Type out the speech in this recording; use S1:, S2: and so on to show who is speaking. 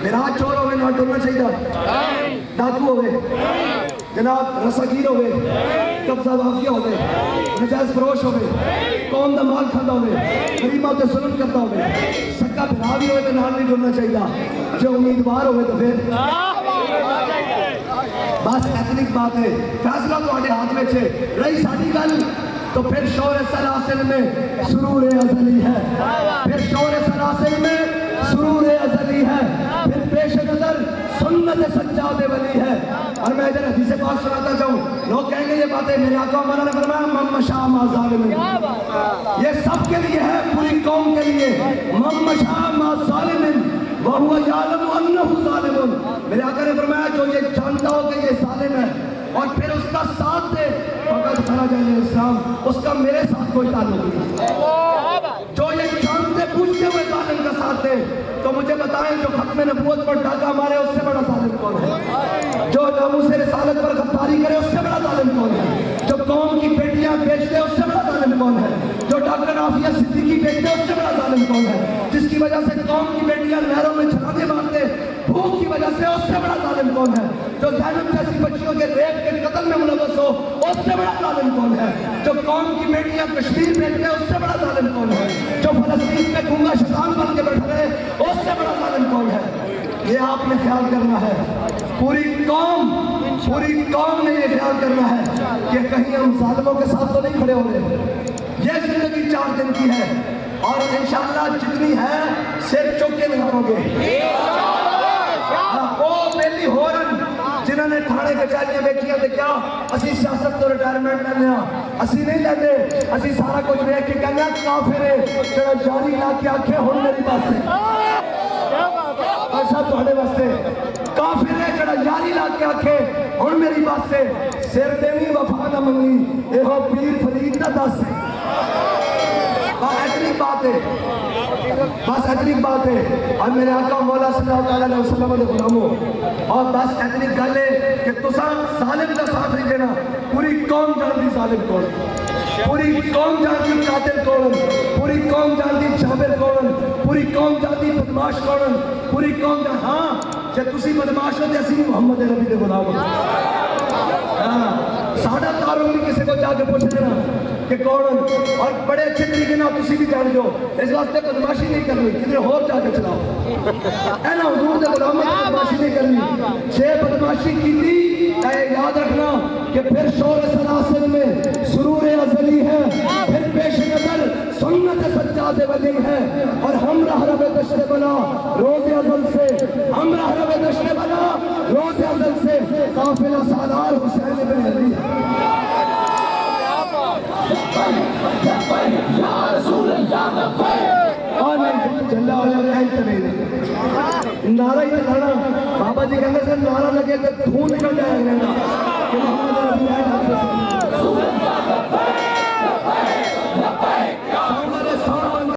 S1: میرا چور ہوئے نہ ڈرنا چاہیے، ڈاکو ہوئے جناب، رساگیر ہوئے، قبضہ مافیا ہوئے، نجائز فروش ہوئے، قوم دا مال کھانا ہوئے، غریباں تے ظلم کرتا ہوئے، سکا بھرا بھی ہوئے تو نال نہیں ڈرنا چاہیے، جو امیدوار ہوئے تو پھر بس ایتھنک بات ہے، فیصلہ تو آڑے ہاتھ میں چھے رہی ساڑھی گل تو پھر شور سلاسل میں سرور ازلی ہے، پھر شور سلاسل میں سرور ازلی ہے، پھر پیش نظر سنت سجاد ولی ہے۔ اور میں ادھر حدیث پاک سناتا جاؤں، لوگ کہیں گے یہ باتیں میرے آقا مولا نے فرمایا من مشاء ما ظالم، یہ سب کے لیے ہے، پوری قوم کے لیے، من مشاء ما ظالم وَهُوَ يَعْلَمُ أَنَّهُ ظَالِمٌ، میرے آقا نے فرمایا جو یہ جانتا ہو کہ یہ ظالم ہے اور پھر اس کا ساتھ دے فقط خرج عن الاسلام، اس کا میرے ساتھ کوئی تعلق نہیں۔ جو یہ جانتے پوچھتے ہوئے ظالم کا ساتھ دے تو مجھے بتائیں جو ختم نبوت پر ڈاکہ مارے اس سے بڑا ظالم کون ہے؟ جو ناموس رسالت پر غداری کرے اس سے بڑا ظالم کون ہے؟ جو قوم کی بیٹیاں بیچ دے اس سے بڑا ظالم کون ہے؟ جو ڈاکٹر عافیہ صدیقی بیچ دے اس سے بڑا ظالم کون ہے؟ جس کی وجہ سے قوم کی بیٹیاں نہروں میں چھلانے مارتے بھوک کی وجہ سے اس سے بڑا ظالم کون ہے؟ جو زینب جیسی بچیوں کے ریپ کے قتل میں ملوث ہو اس سے بڑا ظالم کون ہے؟ جو قوم کی بیٹیاں کشمیر بیچ دے اس سے بڑا ظالم کون ہے؟ جو فلسطین میں گونگا شیطان بن کے بیٹھ رہے اس سے بڑا ظالم کون ہے؟ یہ آپ نے خیال کرنا ہے، پوری قوم نے یہ خیال کرنا ہے کہ کہیں ہم ظالموں کے ساتھ تو نہیں کھڑے ہو رہے۔ یہ زندگی 4 دن کی ہے اور انشاءاللہ جتنی ہے سر چوکے نکالو گے۔ وہ پہلی ہورن جنہوں نے تھانے کچہریاں بیٹھیاں تے کیا اسی سیاست تو ریٹائرمنٹ لینے اسی نہیں لیتے، اسی سارا کچھ دیکھ کے کہنا کافر ہے تیرا جاری لا کے آنکھیں ہون میری بات سے ایسا تو ہڑے واسطے کافر ہے جڑا یاری لا کے آنکھیں ہون میری بات سے سر دیوی وفا نہ منگی اے ہو پیر فرید نہ دس بس اتنی بات ہے اور میرے آقا مولا صلی اللہ علیہ وسلم نے غلاموں اور بس اتنی گل ہے کہ تساں ظالم کا ساتھ نہیں دینا، پوری قوم جانتی ظالم کون، پوری قوم جانتی قاتل کون، پوری قوم جانتی جابر کون، پوری قوم جانتی بدماش کون، پوری قوم جانتی ہاں جے تسی بدماش ہو تے اسی محمد نبی دے غلام ہو۔ ہاں ساڈا تعارف بھی کسی کو جا کے پوچھ لینا کہ کون، اور بڑے اچھے طریقے نہ تسی بھی جان جو اس واسطے بدماشی نہیں کرنی، کدھر اور جا کے چلاؤ اے نا حضور دے غلام بدماشی نہیں کرنی، جے بدماشی کی تھی اے یاد رکھنا کہ پھر شور سلاسل میں سرور ازلی ہے، پھر پیش نظر سنت سجاد ولی ہے، اور ہم رب دشت بنا روز ازل سے، ہم رب دشت بنا روز ازل سے قافلہ سالار حسین بن علی نعرہ ہی لگانا، بابا جی کہنے سے نعرہ لگے تو دھون نکل جائے گا۔